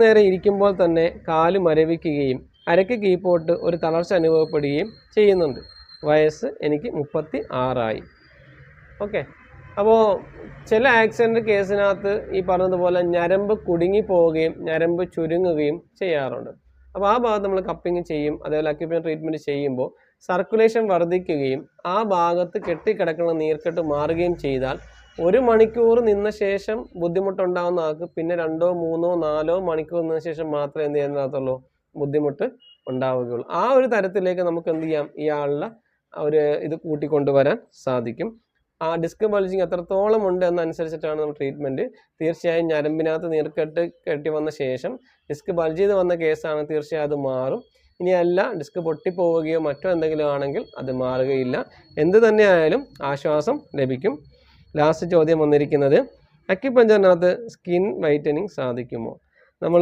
നേരെ ഇരിക്കുമ്പോൾ തന്നെ കാല് മരവിക്കുകയും അരയ്ക്ക് കീഴ്പോട്ട് ഒരു തളർച്ച അനുഭവപ്പെടുകയും ചെയ്യുന്നുണ്ട്. വയസ്സ് എനിക്ക് 36 ഓക്കെ. അപ്പോൾ ചില ആക്സിഡൻറ്റ് കേസിനകത്ത് ഈ പറഞ്ഞതുപോലെ ഞരമ്പ് കുടുങ്ങിപ്പോവുകയും ഞരമ്പ് ചുരുങ്ങുകയും ചെയ്യാറുണ്ട്. അപ്പോൾ ആ ഭാഗത്ത് നമ്മൾ കപ്പിങ് ചെയ്യും. അതേപോലെ അക്യുപഞ്ചർ ട്രീറ്റ്മെൻറ്റ് ചെയ്യുമ്പോൾ സർക്കുലേഷൻ വർദ്ധിക്കുകയും ആ ഭാഗത്ത് കെട്ടിക്കിടക്കുന്ന നീർക്കെട്ട് മാറുകയും ചെയ്താൽ 1 മണിക്കൂർ നിന്ന ശേഷം ബുദ്ധിമുട്ടുണ്ടാകുന്ന ആൾക്ക് പിന്നെ 2, 3, 4 മണിക്കൂർ നിന്ന ശേഷം മാത്രമേ എന്ത് ചെയ്യാനുള്ളൂ ബുദ്ധിമുട്ട് ഉണ്ടാവുകയുള്ളൂ. ആ ഒരു തരത്തിലേക്ക് നമുക്ക് എന്ത് ചെയ്യാം, ഇയാളുടെ ഒരു ഇത് കൂട്ടിക്കൊണ്ടുവരാൻ സാധിക്കും. ആ ഡിസ്ക് ബൾജിങ് എത്രത്തോളം ഉണ്ട് എന്നനുസരിച്ചിട്ടാണ് നമ്മൾ ട്രീറ്റ്മെൻറ്റ്. തീർച്ചയായും ഞരമ്പിനകത്ത് നീർക്കെട്ട് കെട്ടി വന്ന ശേഷം ഡിസ്ക് ബൾജ് ചെയ്ത് വന്ന കേസാണ്, തീർച്ചയായും അത് മാറും. ഇനിയല്ല ഡിസ്ക് പൊട്ടിപ്പോവുകയോ മറ്റോ എന്തെങ്കിലും ആണെങ്കിൽ അത് മാറുകയില്ല. എന്ത് തന്നെയായാലും ആശ്വാസം ലഭിക്കും. ലാസ്റ്റ് ചോദ്യം വന്നിരിക്കുന്നത്, അക്യുപഞ്ചറിനകത്ത് സ്കിൻ വൈറ്റനിങ് സാധിക്കുമോ?